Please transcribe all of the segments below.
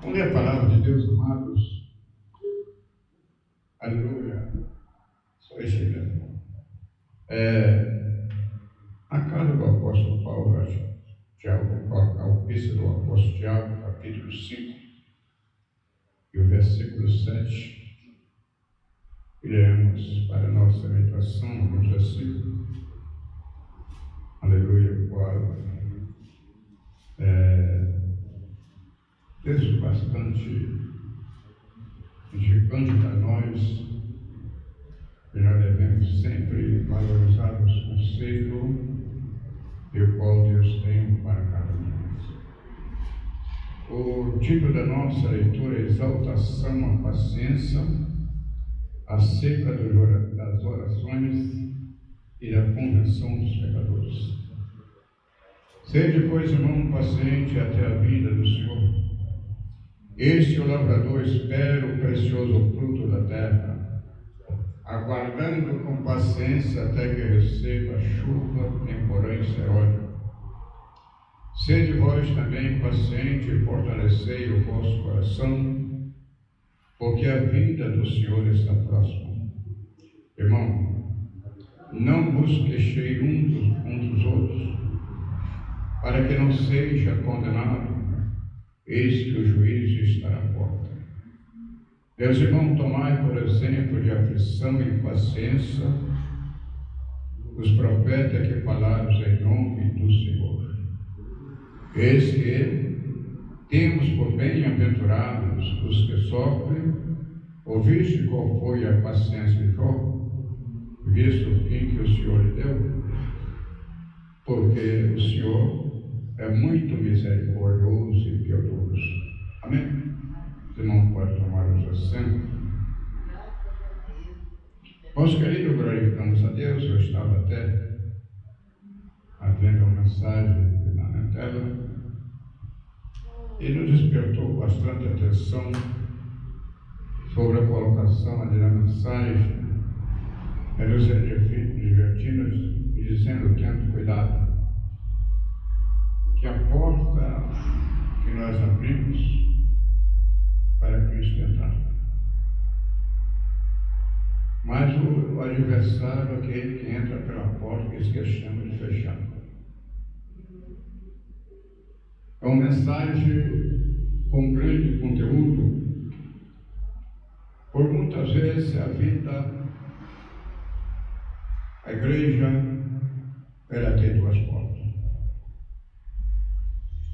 Vamos ler a palavra de Deus, amados. Aleluia. Só chegando. A carta do apóstolo Paulo, Tiago, vou colocar o epístola do apóstolo Tiago, capítulo 5, e o versículo 7. Iremos para a nossa meditação alguns versículos. Aleluia, qual texto bastante edificante para nós, e nós devemos sempre valorizar os conceitos e o qual Deus tem para cada um de nós. O título da nossa leitura é Exaltação à Paciência, acerca das orações e da convenção dos pecadores. Sede, pois, irmão, paciente até a vinda do Senhor. Este o lavrador espera o precioso fruto da terra, aguardando com paciência até que receba a chuva temporânea. Sede vós também paciente e fortalecei o vosso coração, porque a vinda do Senhor está próxima. Irmão, não vos queixei uns dos outros, para que não seja condenado, eis que o juízo está na porta. Meus irmãos, tomai por exemplo de aflição e paciência os profetas que falaram em nome do Senhor. Eis que temos por bem-aventurados os que sofrem. Ouviste qual foi a paciência de Jó, visto o fim que o Senhor lhe deu? Porque o Senhor é muito misericordioso e piedoso. Amém? Você não pode tomar os assentos. Meus queridos, glorificamos a Deus. Eu estava até vendo uma mensagem na tela e nos despertou bastante atenção sobre a colocação ali na mensagem, nos divertindo e dizendo: tendo cuidado, que a porta que nós abrimos para Cristo entrar. Mas o adversário é aquele que entra pela porta que esquecemos de fechar. É uma mensagem com grande conteúdo, por muitas vezes a vida, a igreja, ela tem duas portas.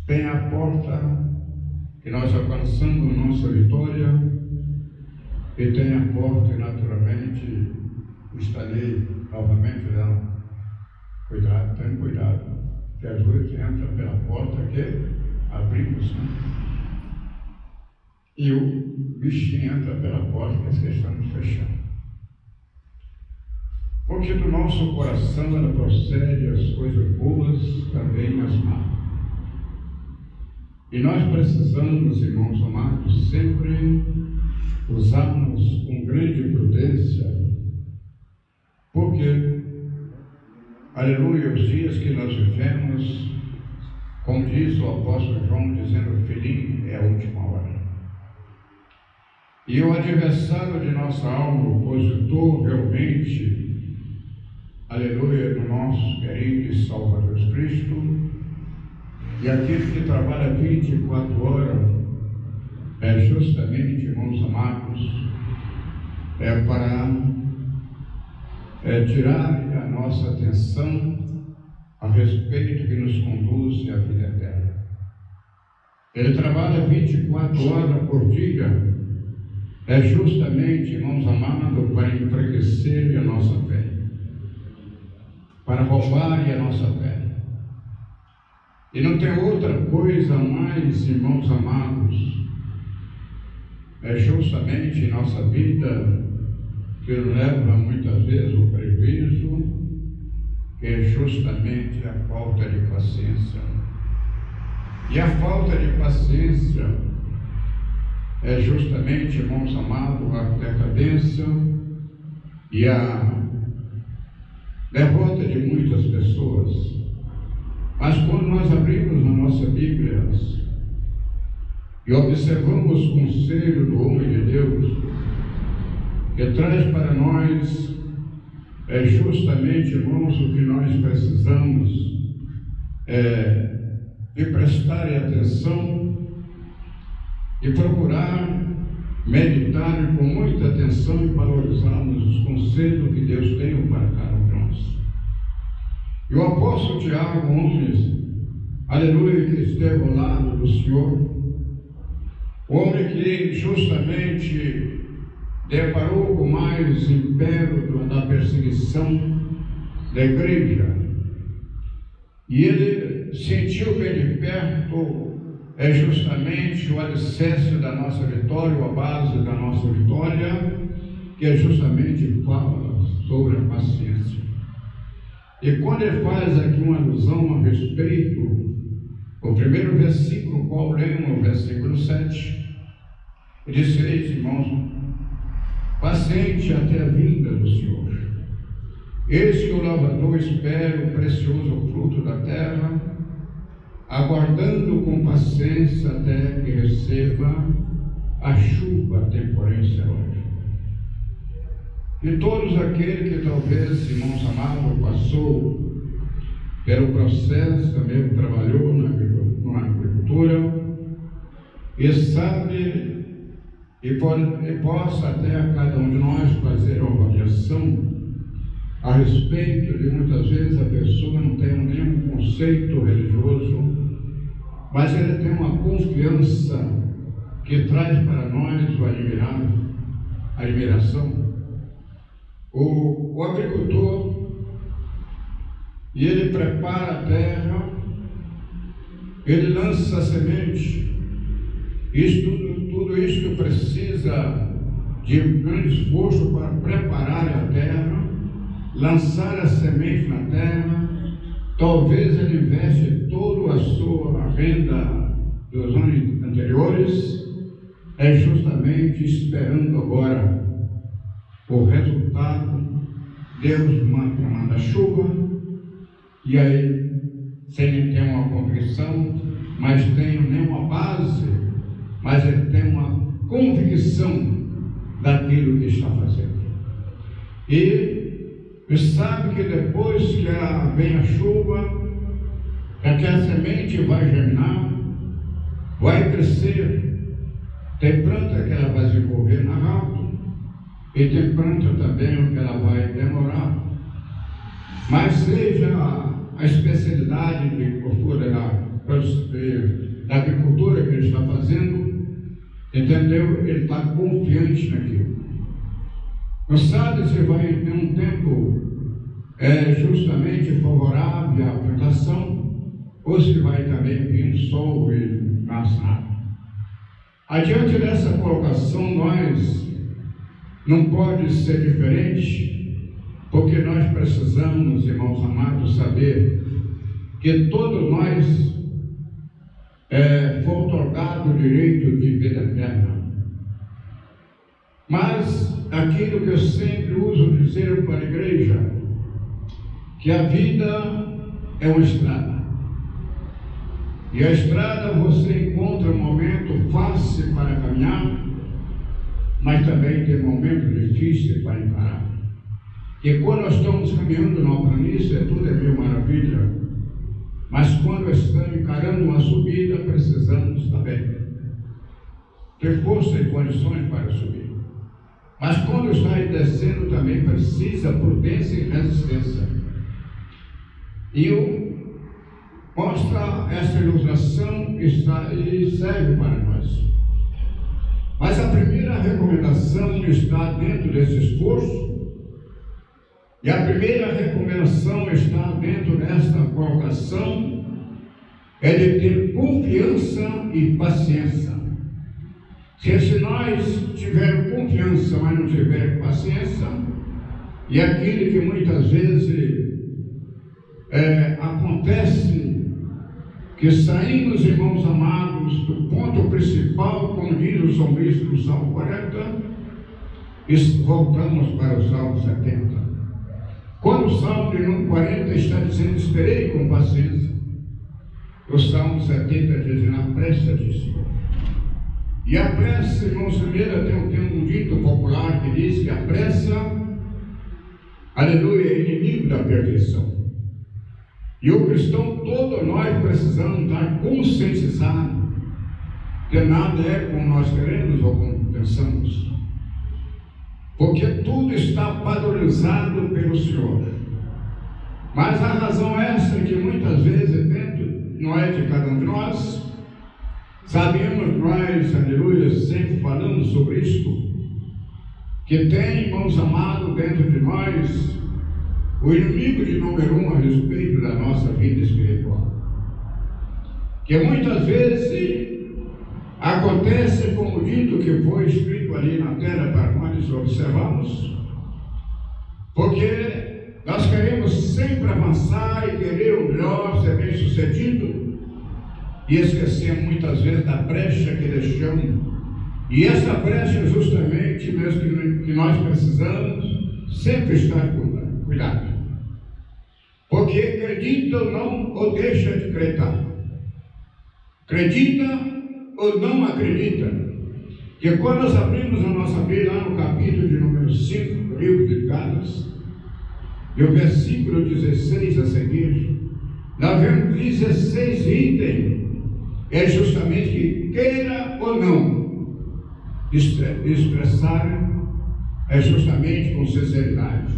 Tem a porta que nós alcançamos nossa vitória, e tem a porta que naturalmente estarei novamente dando. Cuidado, tenha cuidado, que às vezes entra pela porta que abrimos, né? E o bichinho entra pela porta que esquecemos de fechar. Porque do nosso coração ela procede as coisas boas, também as más. E nós precisamos, irmãos amados, sempre usarmos com grande prudência, porque, aleluia, os dias que nós vivemos, como diz o apóstolo João, dizendo: filhinho, é a última hora. E o adversário de nossa alma, o opositor realmente, aleluia, do nosso querido e Salvador Cristo, e aquele que trabalha 24 horas, justamente, irmãos amados, para tirar a nossa atenção a respeito que nos conduz à vida eterna. Ele trabalha 24 horas por dia, justamente, irmãos amados, para enfraquecer a nossa fé, para roubar a nossa fé. E não tem outra coisa mais, irmãos amados, justamente em nossa vida que leva muitas vezes o prejuízo, que é justamente a falta de paciência. E a falta de paciência é justamente, irmãos amados, a decadência e a derrota de muitas pessoas. Mas quando nós abrimos a nossa Bíblia e observamos o conselho do homem de Deus, que traz para nós justamente, irmãos, o que nós precisamos de prestar atenção e procurar meditar com muita atenção e valorizarmos os conselhos que Deus tem para cada um de nós. E o apóstolo Tiago, aleluia, que esteve ao lado do Senhor, o homem que justamente deparou com mais império da perseguição da igreja, e ele sentiu bem de perto justamente o alicerce da nossa vitória, a base da nossa vitória, que justamente fala sobre a paciência. E quando ele faz aqui uma alusão a respeito, o primeiro versículo, qual lemos, o versículo 7, ele diz: sereis, irmãos, paciente até a vinda do Senhor. Eis que o lavrador espera o precioso fruto da terra, aguardando com paciência até que receba a chuva temporense. E todos aqueles que talvez, irmãos amados, passou pelo processo, também trabalhou na agricultura, e sabe, e possa até a cada um de nós fazer uma avaliação a respeito de muitas vezes a pessoa não tem nenhum conceito religioso, mas ele tem uma confiança que traz para nós a admiração. O agricultor, e ele prepara a terra, ele lança a semente. Tudo isto precisa de um grande esforço para preparar a terra, lançar a semente na terra. Talvez ele investe toda a sua renda dos anos anteriores, justamente esperando agora o resultado. Deus manda chuva, e aí, sem ter uma convicção, mas tem nenhuma base, mas ele tem uma convicção daquilo que está fazendo. E sabe que depois que vem a chuva, aquela semente vai germinar, vai crescer. Tem planta que ela vai desenvolver mais rápido, e tem planta também que ela vai demorar. Mas seja a especialidade de agricultura, da agricultura que ele está fazendo, entendeu? Ele está confiante naquilo. Não sabe se vai ter um tempo justamente favorável à plantação, ou se vai também vir sol e nasce nada. Adiante dessa colocação, nós não pode ser diferente, porque nós precisamos, irmãos amados, saber que todos nós foi otorgado o direito de vida eterna. Mas aquilo que eu sempre uso dizer para a igreja, que a vida é uma estrada. E a estrada você encontra um momento fácil para caminhar, mas também tem momentos difíceis para encarar. E quando nós estamos caminhando numa planície, tudo é mil maravilha. Mas quando estamos encarando uma subida, precisamos também ter força e condições para subir. Mas quando está descendo, também precisa prudência e resistência. E mostra essa ilustração e serve para nós. Mas a primeira recomendação está dentro desse esforço, e a primeira recomendação está dentro desta colocação, é de ter confiança e paciência. Se nós tivermos confiança, mas não tivermos paciência, e aquilo que muitas vezes acontece, que saímos, irmãos amados, do ponto principal, como diz o salmista no Salmo 40, e voltamos para o Salmo 70. Quando o Salmo de 40 está dizendo, esperei com paciência, o Salmo 70 diz, na presta de Senhor. E a pressa, irmãos, tem um dito popular que diz que a pressa, aleluia, é inimigo da perfeição. E o cristão, todos nós precisamos estar conscientizados que nada é como nós queremos ou como pensamos, porque tudo está padronizado pelo Senhor. Mas a razão é essa que muitas vezes dentro, não é de cada um de nós, sabemos nós, aleluia, sempre falamos sobre isto, que tem, irmãos amados, dentro de nós, o inimigo de número 1 a respeito da nossa vida espiritual. Que muitas vezes acontece como dito que foi escrito ali na terra para nós observamos, porque nós queremos sempre avançar e querer o melhor, ser bem sucedido, e esquecemos muitas vezes da brecha que deixamos. E essa brecha é justamente mesmo que nós precisamos sempre estar cuidado. Porque acredita ou não, ou deixa de acreditar. Acredita ou não acredita. Que quando nós abrimos a nossa Bíblia lá no capítulo de número 5 do livro de Gálatas, e o versículo 16 a seguir, nós vemos 16 itens. É justamente que queira ou não expressar, é justamente com sinceridade.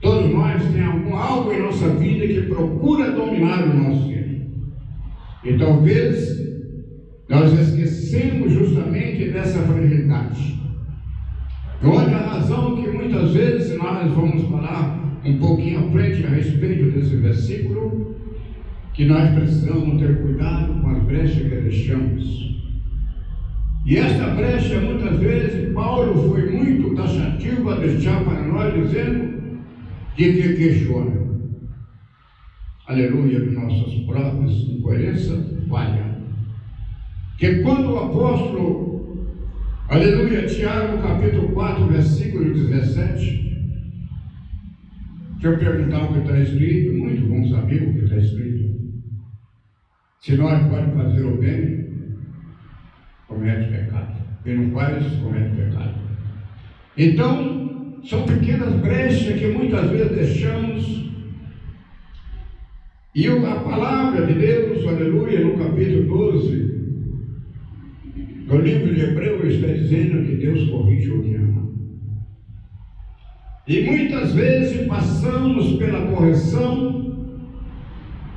Todos nós temos algo em nossa vida que procura dominar o nosso ser. E talvez nós esquecemos justamente dessa fragilidade. Onde a razão que muitas vezes nós vamos falar um pouquinho à frente a respeito desse versículo, que nós precisamos ter cuidado com as brechas que deixamos. E esta brecha, muitas vezes, Paulo foi muito taxativo a deixar para nós, dizendo de que questiona, aleluia, de nossas próprias incoerências, falha. Que quando o apóstolo, aleluia, Tiago, capítulo 4, versículo 17, deixa eu perguntar o que está escrito, muitos vão saber o que está escrito. Se nós podemos fazer o bem, comete pecado. Quem não faz, comete pecado. Então, são pequenas brechas que muitas vezes deixamos. E a palavra de Deus, aleluia, no capítulo 12 do livro de Hebreus, está dizendo que Deus corrige o que ama. E muitas vezes passamos pela correção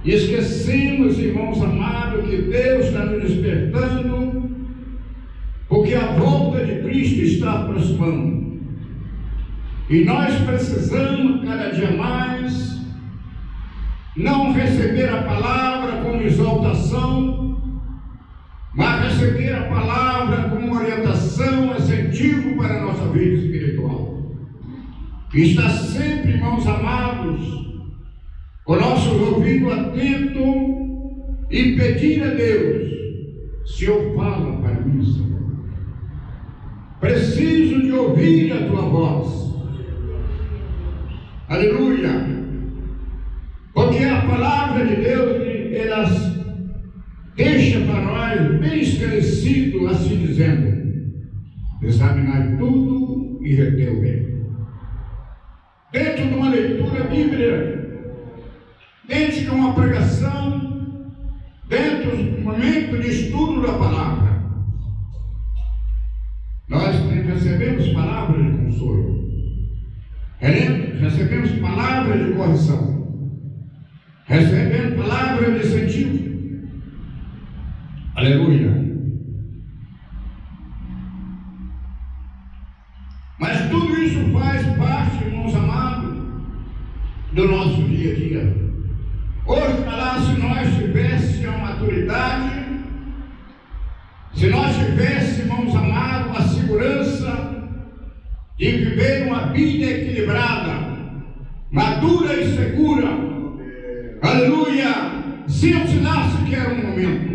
e esquecemos, irmãos amados, que Deus está nos despertando, porque a volta de Cristo está aproximando. E nós precisamos, cada dia mais, não receber a palavra como exaltação, mas receber a palavra como orientação, incentivo para a nossa vida espiritual. E estar sempre, irmãos amados, com nossos ouvidos atentos e pedir a Deus: Senhor, fala para mim, Senhor. Preciso de ouvir a tua voz. Aleluia. Porque a palavra de Deus, ela deixa para nós bem esclarecido, assim dizendo: examinar tudo e reter o bem. Dentro de uma leitura bíblica, dentro de uma pregação, dentro do momento de estudo da palavra, nós recebemos palavras de consolo, recebemos palavras de correção, recebemos palavras de incentivo. Aleluia. Mas tudo isso faz parte, irmãos amados, do nosso dia a dia. Hoje, se nós tivéssemos a maturidade, se nós tivéssemos, irmãos amados, a segurança de viver uma vida equilibrada, madura e segura, aleluia, se eu tirasse que era um momento,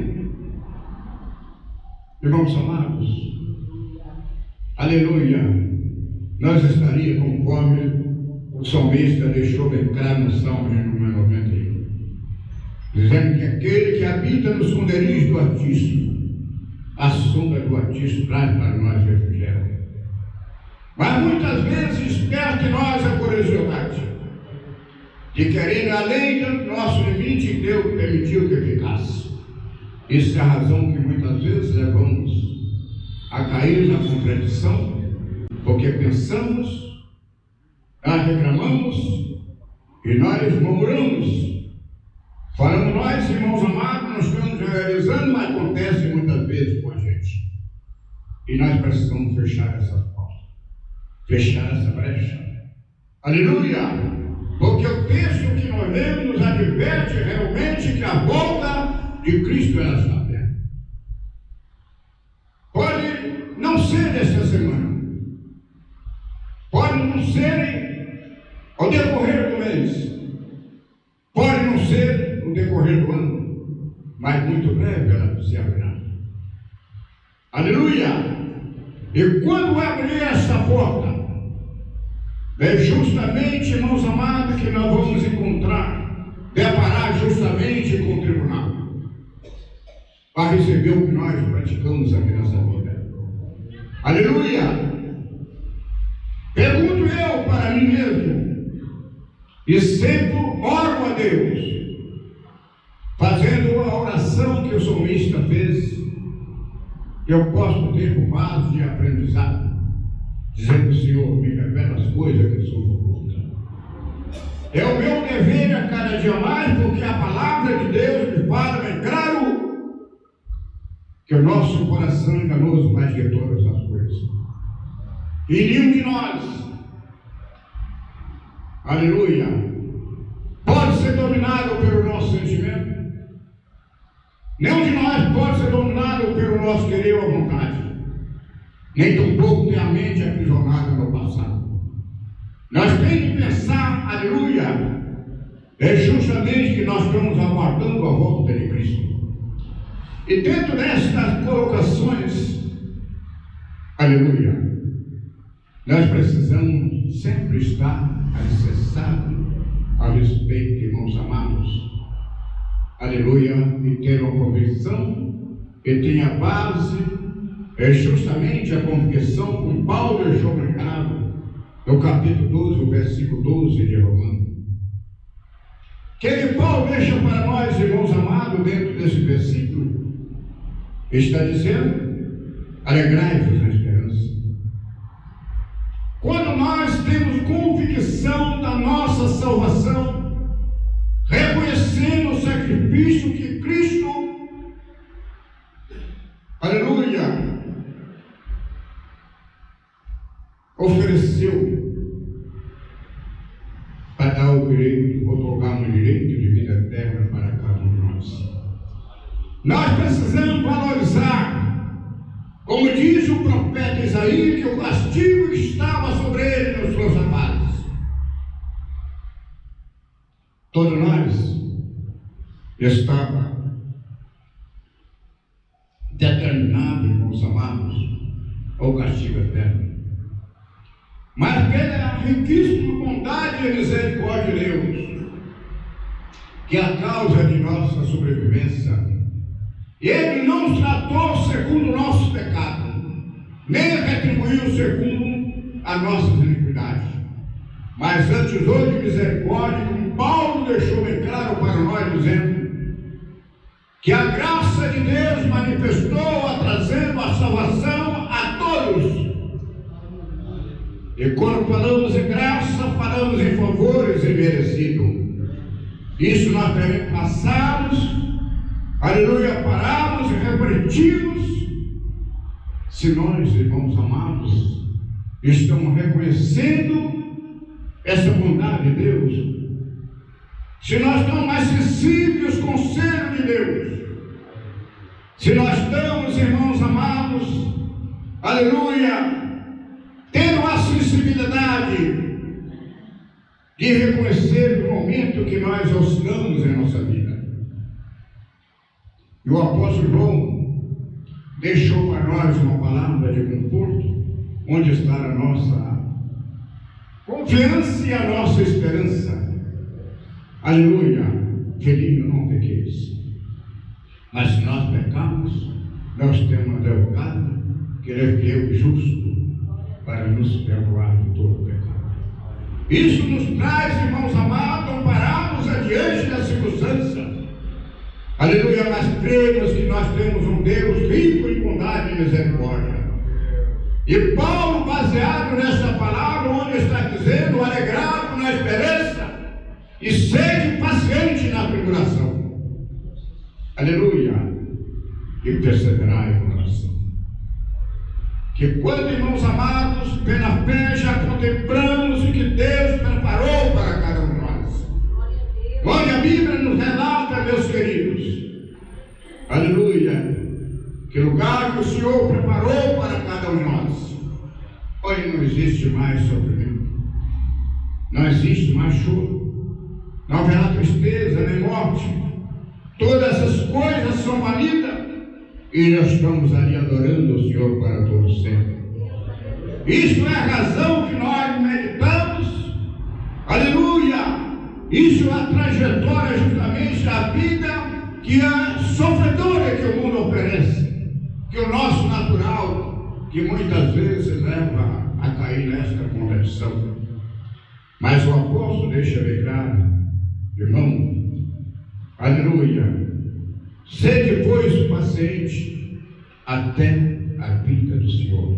irmãos amados, aleluia, nós estaríamos conforme o salmista deixou bem claro no Salmo de número 91, dizendo que aquele que habita no esconderijo do Altíssimo a sombra do Altíssimo traz para nós refrigério. Mas muitas vezes desperta em nós a curiosidade de querer ir além do nosso limite, e Deus permitiu que ficasse. Isso é a razão que muitas vezes levamos a cair na contradição, porque pensamos, nós reclamamos e nós murmuramos. Falamos nós, irmãos amados, nós estamos realizando, mas acontece muitas vezes com a gente. E nós precisamos fechar essa porta, fechar essa brecha. Aleluia! Porque o texto que nós lemos nos adverte realmente que a volta de Cristo ela está perto. Pode não ser esta semana, pode não ser ao decorrer do mês, pode não ser no decorrer do ano, mas muito breve ela se abrirá. Aleluia! E quando abrir esta porta, é justamente, irmãos amados, que nós vamos deparar justamente com o tribunal, para receber o que nós praticamos aqui nessa vida. Aleluia! Pergunto eu para mim mesmo, e sempre oro a Deus, fazendo a oração que o salmista fez, que eu posso ter por base de aprendizado, dizendo: Senhor, me revela as coisas que são ocultas. É o meu dever a cada dia mais, porque a palavra de Deus me fala bem claro que o nosso coração é enganoso mais que todas as coisas. E nenhum de nós, aleluia, pode ser dominado pelo nosso sentimento. Nenhum de nós pode ser dominado pelo nosso querer ou vontade. Nem tampouco tem a mente aprisionada no passado. Nós temos que pensar, aleluia, é justamente que nós estamos aguardando a volta de Cristo. E dentro destas colocações, aleluia, nós precisamos sempre estar alicerçados a respeito, irmãos amados, aleluia, e ter uma convicção que tenha base, é justamente a convicção com Paulo deixou marcado no capítulo 12, o versículo 12 de Romanos. Que Paulo deixa para nós, irmãos amados, dentro desse versículo, está dizendo: alegrai-vos na esperança. Quando nós temos convicção da nossa salvação, reconhecendo o sacrifício que Cristo, aleluia, ofereceu para dar o direito, otorgar um direito de vida eterna para cada um de nós. Nós precisamos valorizar, como diz o profeta Isaías, que o castigo que estava sobre ele nos trouxe a paz. Todos nós estava determinado, irmãos amados, ao castigo eterno. Mas pela riquíssima bondade e misericórdia de Deus, que é a causa de nossa sobrevivência, Ele não nos tratou segundo o nosso pecado, nem retribuiu segundo a nossa iniquidade, mas antes hoje de misericórdia, como Paulo deixou bem claro para nós, dizendo que a graça de Deus manifestou, trazendo a salvação a todos. E quando falamos em graça, falamos em favores imerecidos. Isso nós devemos passarmos, aleluia, pararmos e refletirmos se nós, irmãos amados, estamos reconhecendo essa bondade de Deus, se nós estamos mais sensíveis ao conselho de Deus, se nós estamos, irmãos amados, aleluia, tendo a sensibilidade de reconhecer o momento que nós oscilamos em nossa vida. E o apóstolo João deixou para nós uma palavra de conforto, onde está a nossa confiança e a nossa esperança. Aleluia, filhinho, não pequeis. Mas se nós pecarmos, nós temos um advogado que ele é fiel e justo para nos perdoar de todo o pecado. Isso nos traz, irmãos amados, ampararmos adiante da circunstância. Aleluia, mas cremos que nós temos um Deus rico em bondade e misericórdia. E Paulo, baseado nessa palavra, onde está dizendo, alegrar-vos na esperança e sede paciente na tribulação. Aleluia. E perseverai em oração. Que quando, irmãos amados, pela fé já contemplamos o que Deus preparou para cada um de nós. Onde a Bíblia nos relata, meus queridos, aleluia, que lugar que o Senhor preparou para cada um de nós. Hoje não existe mais sofrimento, não existe mais choro, não haverá tristeza nem morte. Todas essas coisas são banidas e nós estamos ali adorando o Senhor para todo sempre. Isso é a razão que nós meditamos, aleluia. Isso é a trajetória justamente da vida que é sofredora que o mundo oferece, que o nosso natural, que muitas vezes leva a cair nesta conversão. Mas o apóstolo deixa bem claro, irmão, aleluia, sede, pois, paciente até a vinda do Senhor.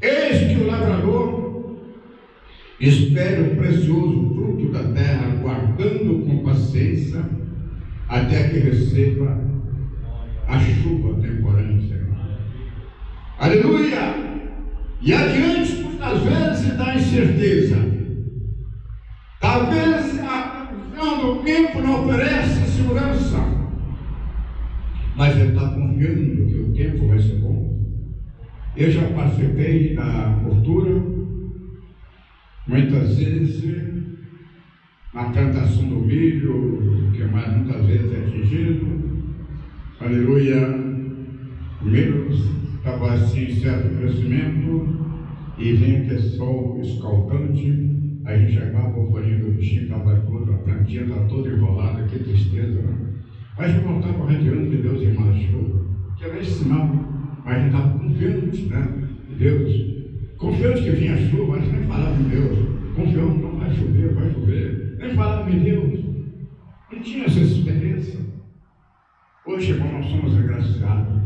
Eis que o lavrador espera o precioso fruto da terra, aguardando com paciência até que receba a chuva temporânea. Aleluia! E adiante, muitas vezes, dá incerteza. Talvez a visão do tempo não ofereça segurança, mas ele está confiando que o tempo vai ser bom. Eu já participei da cultura, muitas vezes, na plantação do milho, que mais muitas vezes é atingido. Aleluia! O milho estava assim em certo crescimento e vinha aquele sol escaldante. A gente chegava, o folhinho do bichinho estava todo, a plantinha estava toda enrolada, que tristeza, né? Mas a gente voltava retirando de Deus em mais chuva, que era esse sinal. Mas a gente estava confiante, né, em Deus, confiante que vinha a chuva, a gente nem falava em Deus, confiando, não vai chover, nem falava em Deus, não tinha essa experiência. Hoje, irmão, nós somos agraciados.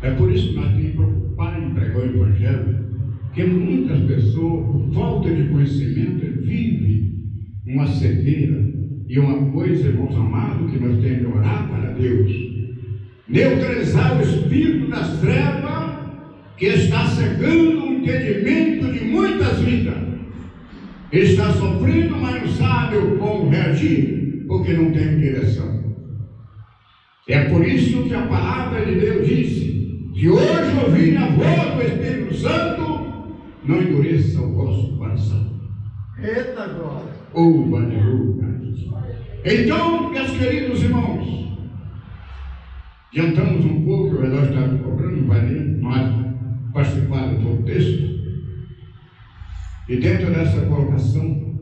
É por isso que nós temos que preocupar em pregar o Evangelho, porque muitas pessoas, por falta de conhecimento, vivem uma cegueira. E uma coisa, irmãos amados, que nós temos que orar para Deus: neutralizar o espírito das trevas que está cegando o entendimento de muitas vidas. Ele está sofrendo, mas não sabe como reagir, porque não tem direção. É por isso que a palavra de Deus disse: se hoje ouvirem a voz do Espírito Santo, não endureça o vosso coração. Eita glória! Aleluia! Então, meus queridos irmãos, adiantamos um pouco, o relógio está me cobrando, não vai nem mais participar do todo texto. E dentro dessa colocação,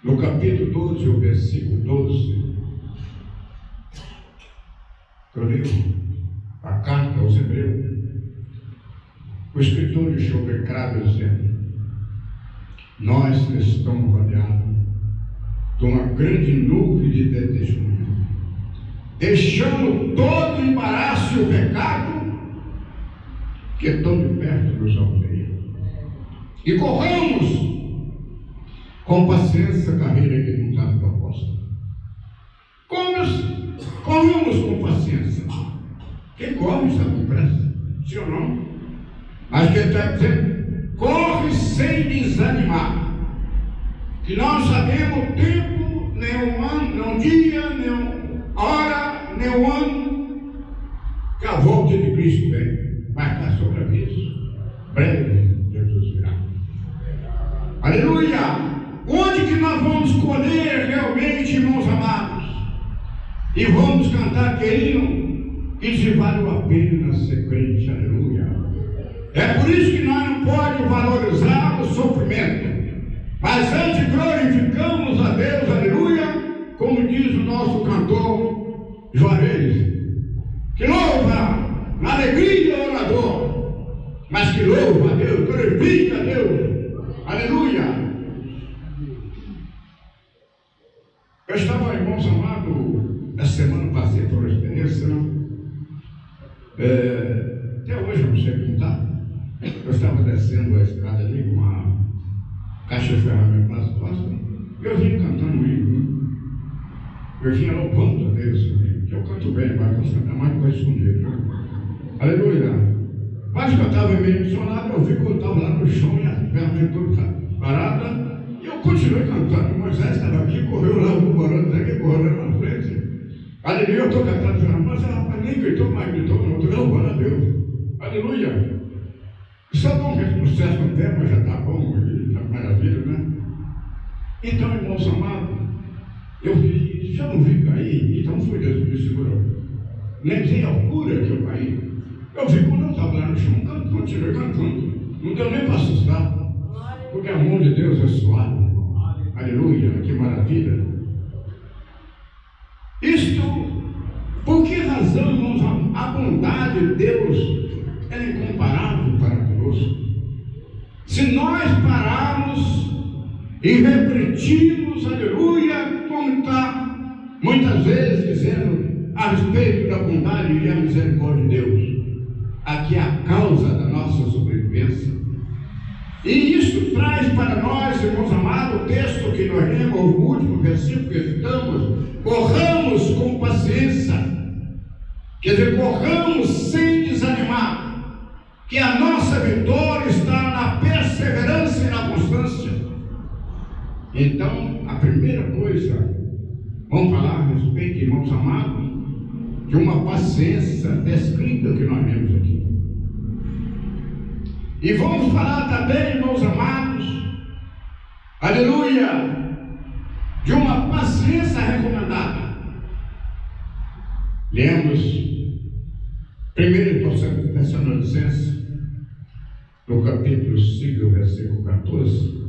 no capítulo 12, o versículo 12, eu leio a carta aos Hebreus, o escritor deixou bem claro dizendo: nós que estamos rodeados de uma grande nuvem de testemunhas, deixando todo o embaraço e o pecado que tão de perto nos aldeia, e corramos com paciência a carreira que nos está proposta. Corramos com paciência. Quem corre está com pressa, sim ou não? Mas que ele está dizendo: corre sem desanimar, que nós sabemos o tempo, nem o ano, nem o dia, nem a hora, nem o ano que a volta de Cristo vem. Mas está sobre aviso, breve Jesus virá. Aleluia! Onde que nós vamos colher realmente, irmãos amados? E vamos cantar aquele hino que se valeu a pena ser crente. Aleluia! É por isso que nós não podemos valorizar o sofrimento, mas antes glorificamos a Deus, aleluia, como diz o nosso cantor Juarez, que louva alegria do orador, mas que louva a Deus, glorifica a Deus. Aleluia! Eu estava, irmãos amados, essa semana passei por uma experiência, até hoje eu não sei contar. Eu estava descendo a escada ali com uma caixa de ferramentas nas costas, e eu vinha cantando um hino, eu vinha louvando a Deus, que eu canto bem, mas posso cantar mais coisa escondida. Aleluia! Mas que eu estava meio emocionado, eu vi que eu estava lá no chão e as ferramentas todas paradas. E eu continuei cantando. Moisés estava aqui, correu lá, orando daqui, correu na frente. Aleluia, eu estou cantando, mas rapaz, nem gritou, mais gritou, não, estou louvando a Deus. Aleluia. Só dá um retrocesso no tempo, mas já está bom, está maravilha, né? Então, irmãos amados, eu vi, já não vi cair, então foi Deus que me segurou. Nem sei a altura que eu caí. Eu vi quando eu estava lá no chão, continuei cantando. Não deu nem para assustar. Porque a mão de Deus é suave. Aleluia, que maravilha. Isto, por que razão, irmãos, a bondade de Deus é incomparável para conosco? Se nós pararmos e refletirmos, aleluia, como está muitas vezes dizendo a respeito da bondade e a misericórdia de Deus, aqui é a causa da nossa sobrevivência. E isso traz para nós, irmãos amados, o texto que nós lemos, o último versículo que estamos, corramos com paciência, quer dizer, corramos sem desanimar, que a nossa vitória está na perseverança e na constância. Então, a primeira coisa, vamos falar a respeito, irmãos amados, de uma paciência descrita que nós temos aqui. E vamos falar também, irmãos amados, aleluia, de uma paciência recomendada. Lemos 1 Tessalonicenses, no capítulo 5, versículo 14,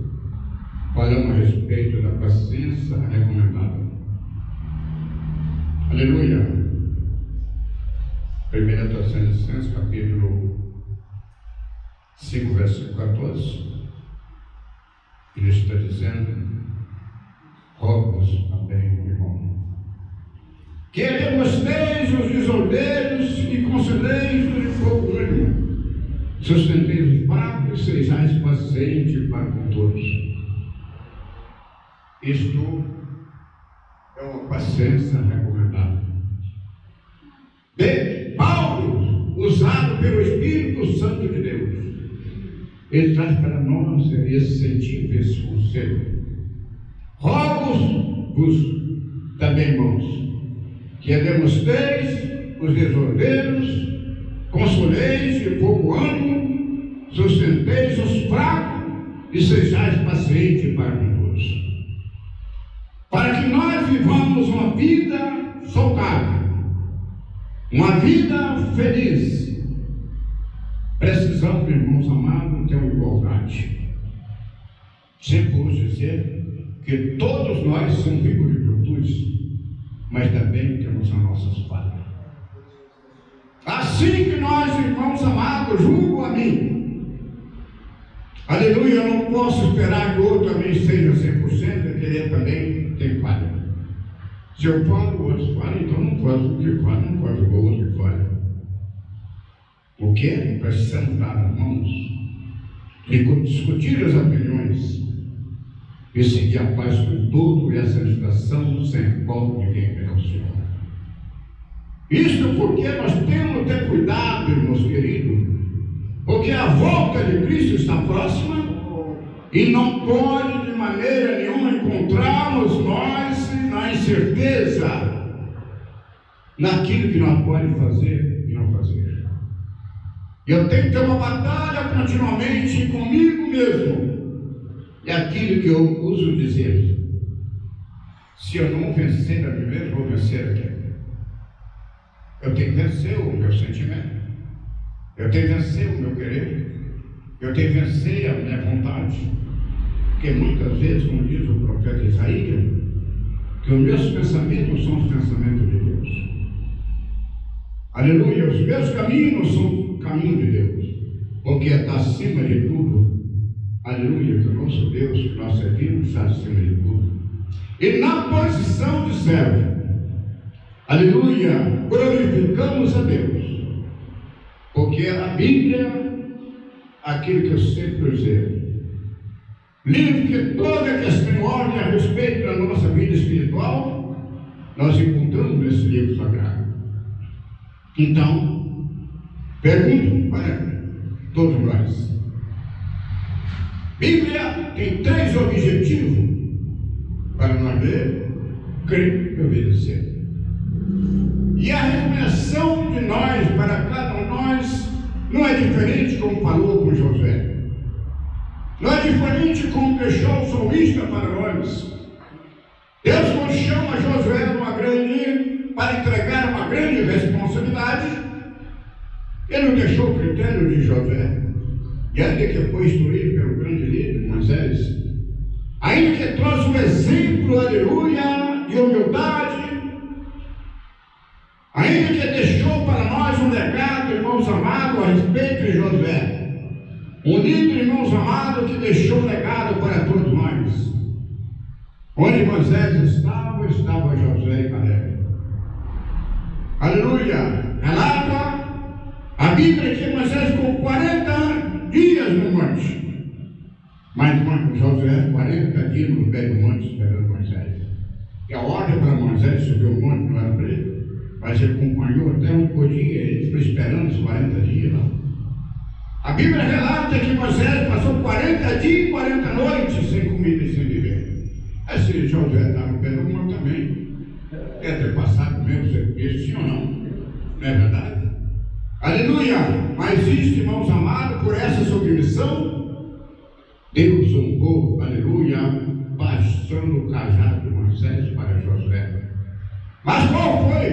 falando a respeito da paciência recomendada. Aleluia. 1 Tessalonicenses, capítulo 5, versículo 14, ele está dizendo: rogo-vos também, irmão, que demonstreis os desordeiros e conselheis de pouco ânimo, sustenteis os fracos e sejais pacientes para com todos. Isto é uma paciência recomendada. De Paulo, usado pelo Espírito Santo de Deus, ele traz para nós esse sentido, esse conselho. Rogo-vos também, irmãos, que demonstreis os desordeiros, consoleis de pouco ânimo, sustenteis os fracos e sejais pacientes para com todos. Para que nós vivamos uma vida saudável, uma vida feliz, precisamos, irmãos amados, ter uma igualdade. Sempre vamos dizer que todos nós somos ricos de virtudes, mas também temos as nossas falhas. Assim que nós, irmãos amados, julgo a mim, aleluia, eu não posso esperar que o outro também seja 100%, porque ele também tem falha. Se eu falo, o outro fala, então não posso o que fala, não pode o outro que fala. O que? Precisamos dar as mãos e discutir as opiniões e seguir a paz com todo e a santificação sem qual ninguém vê ao Senhor. Isto porque nós temos que ter cuidado, irmãos queridos, porque a volta de Cristo está próxima e não pode de maneira nenhuma encontrarmos nós na incerteza naquilo que nós podemos fazer e não fazer. Eu tenho que ter uma batalha continuamente comigo mesmo. É aquilo que eu uso dizer: se eu não vencer a mim mesmo, vou vencer a quem? Eu tenho que vencer o meu sentimento, eu tenho que vencer o meu querer, eu tenho que vencer a minha vontade, porque muitas vezes, como diz o profeta Isaías, que os meus pensamentos são os pensamentos de Deus. Aleluia, os meus caminhos são caminho de Deus, porque está acima de tudo. Aleluia, que o nosso Deus, que nós servimos, está acima de tudo. E na posição de servo, aleluia, glorificamos a Deus, porque a Bíblia, aquilo que eu sempre usei, livro que toda questão em ordem a respeito da nossa vida espiritual, nós encontramos nesse livro sagrado. Então, pergunto para todos nós: Bíblia tem 3 objetivos para nós ler, crer e obedecer. E a recomendação de nós, para cada um de nós, não é diferente como falou com Josué. Não é diferente como deixou o salmista para nós. Deus nos chama Josué para entregar uma grande responsabilidade. Ele não deixou o critério de Josué. E ainda que foi instruído pelo grande líder Moisés, ainda que trouxe um exemplo, aleluia, de humildade, ainda que deixou para nós um legado, irmãos amados, a respeito de Josué, um líder, irmãos amados, que deixou um legado para todos nós. Onde Moisés estava Josué e Caleb. Aleluia! Relata a Bíblia que Moisés ficou 40 dias no monte. Mas Josué, 40 dias no pé do monte, esperando Moisés. E a ordem para Moisés subir o monte não era para ele, mas ele acompanhou até onde podia, ele ficou esperando os 40 dias lá. A Bíblia relata que Moisés passou 40 dias e 40 noites sem comida e sem beber. Se Josué estava no pé do monte também, quer ter passado mesmo sem comer, sim ou não? Não é verdade? Aleluia! Mas isto, irmãos amados, por essa submissão, Deus honrou, aleluia, passando o cajado de Moisés para Josué. Mas qual foi?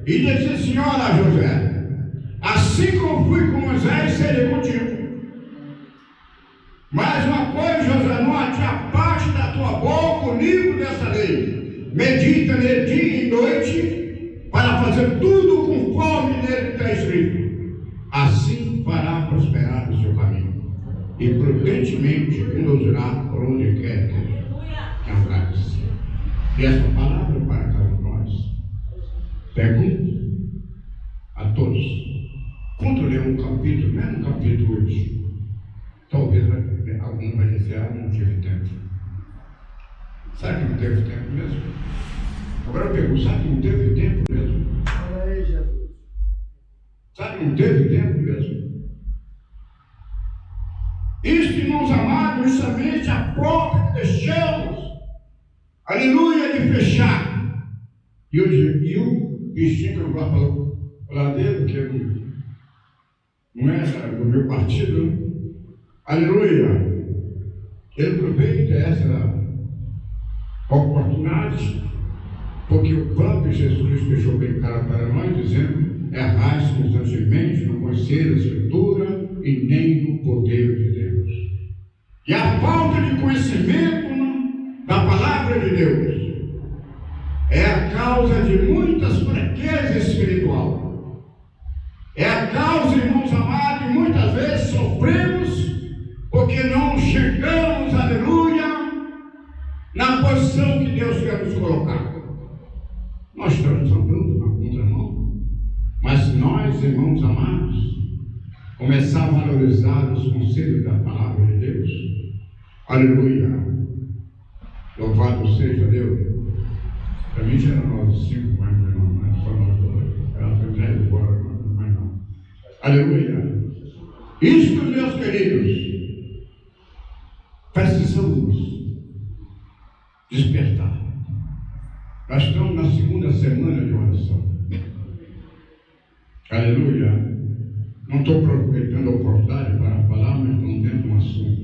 E disse assim: olha, Josué, assim como fui com Moisés, serei contigo. Mas uma coisa, Josué, não te apaste da tua boca o livro dessa lei. Medita nele dia e noite, para fazer tudo conforme nele está escrito. Assim fará prosperar o seu caminho, e prudentemente conduzirá por onde quer que andares. E essa palavra para cada um de nós. Pergunto a todos: quando ler um capítulo, não é um capítulo hoje, talvez algum vai dizer: não tive tempo. Sabe que não teve tempo mesmo? Agora eu pergunto: sabe que não teve tempo mesmo? Fala aí, Jesus. Sabe que não teve tempo mesmo? Isto, irmãos amados, justamente a porta que deixamos, aleluia, de fechar. E o bichinho que eu não vou falar dele, porque não é do meu partido, aleluia, ele aproveita essa oportunidade, porque o próprio Jesus deixou bem claro para nós, dizendo: errais constantemente no conselho da Escritura e nem no poder de Deus. E a falta de conhecimento da palavra de Deus é a causa de muitas fraquezas espiritual. É a causa, irmãos amados, de muitas vezes sofremos porque não chegamos, aleluia, na posição que Deus quer nos colocar. Nós estamos andando na contramão. Mas se nós, irmãos amados, começar a valorizar os conselhos da palavra de Deus, aleluia, louvado seja Deus. Para mim já eram nós 5, mas não é só nós dois. Ela foi já embora, mas não. Aleluia. Isto, meus queridos, precisamos despertar. Nós estamos na segunda semana de oração. Aleluia. Não estou aproveitando a oportunidade para falar, mas estamos dentro de um assunto.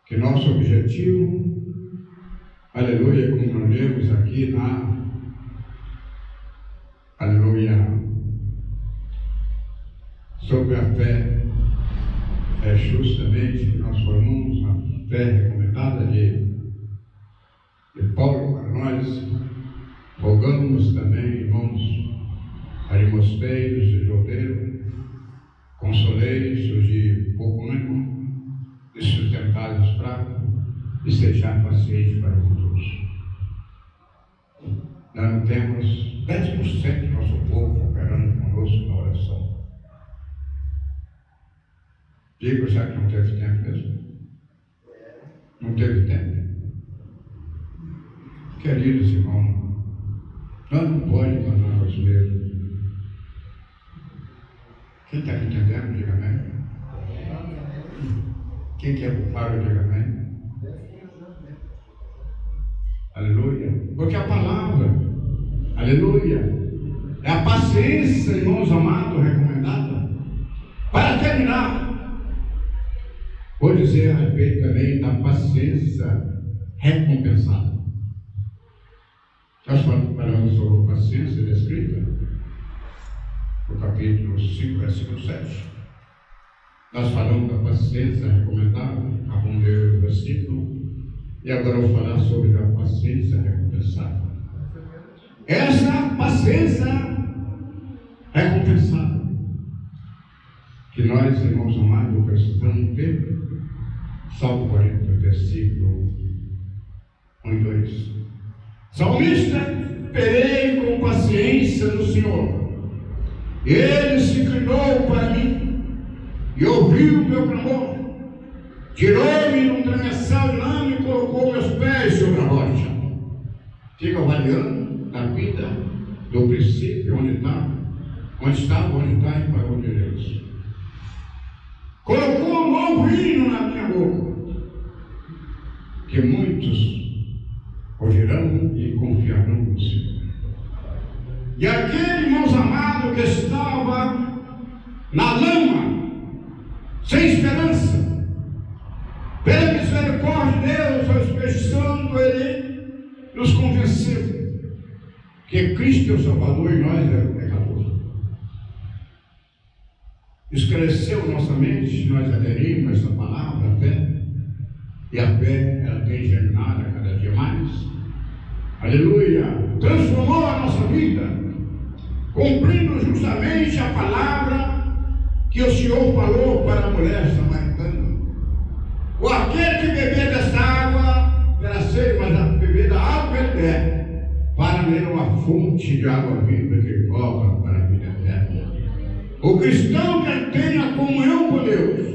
Que nosso objetivo, aleluia, como nós lemos aqui aleluia, sobre a fé, é justamente que nós formamos a fé recomendada de Paulo para nós. Rogamos também, irmãos, arimostei, de rodeiro, consolei os de pouco ânimo, de sustentados fracos, e seja paciente para com todos. Nós não temos 10% do nosso povo operando conosco na oração. Digo, já que não teve tempo mesmo. Não teve tempo. Queridos irmãos, nós não podemos mandar nós mesmos. Quem está me entendendo, diga amém. Quem quer ocupar, diga amém. Aleluia. Porque a palavra, aleluia, é a paciência, irmãos amados, recomendada. Para terminar, vou dizer a respeito também da paciência recompensada. Nós falamos sobre paciência descrita no capítulo 5, versículo 7. Nós falamos da paciência recomendada, acabamos de ler o versículo, e agora eu vou falar sobre a paciência recompensada. Essa paciência recompensada que nós, irmãos amados, precisamos ter. Salmo 40, versículo 1 e 2. Salmista: esperei com paciência no Senhor. Ele se inclinou para mim e ouviu o meu clamor. Tirou-me num tremessal de lama e colocou meus pés sobre a rocha. Fica avaliando a vida do princípio, onde está e para onde iremos. Colocou um novo hino na minha boca, que muitos ouvirão e confiarão no Senhor. E aquele, irmãos amados, que estava na lama, sem esperança, pela misericórdia de Deus, ao Espírito Santo, Ele nos convenceu que Cristo é o Salvador e nós é o pecador. Esclareceu nossa mente, nós aderimos a essa palavra, a fé, e a fé, ela tem germinado a cada dia mais. Aleluia! Transformou a nossa vida, cumprindo justamente a palavra que o Senhor falou para a mulher samaritana. O aquele que beber desta água terá sede, mas a beber da água ele der, para nele uma fonte de água viva que cobra para a vida eterna. O cristão que tem a comunhão com Deus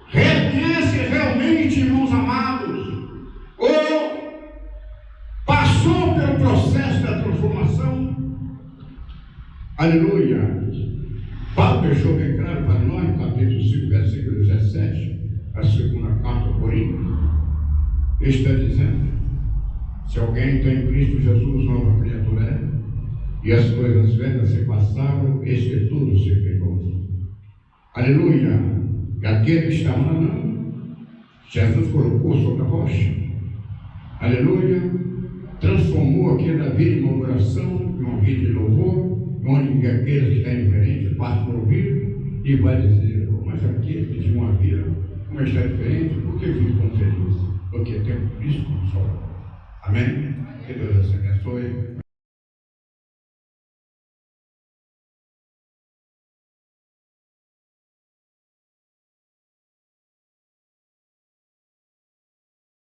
reconhece realmente, irmãos amados, ou passou pelo processo da transformação. Aleluia! Paulo deixou bem claro para nós, no capítulo 5, versículo 17, a segunda carta ao Coríntios, está dizendo: se alguém tem Cristo Jesus, nova criatura é, e as coisas velhas se passaram, eis que tudo se fez novo. Aleluia! E aquele que estava na lama, Jesus colocou sobre a rocha. Aleluia! Transformou aquela vida em uma oração, em uma vida de louvor, onde aqueles que estão diferentes passam por ouvir e vai dizer: mas aquele que tinha uma vida como está diferente, por que vive tão feliz? Porque tem Cristo como Salvador. Amém? Que Deus assim abençoe.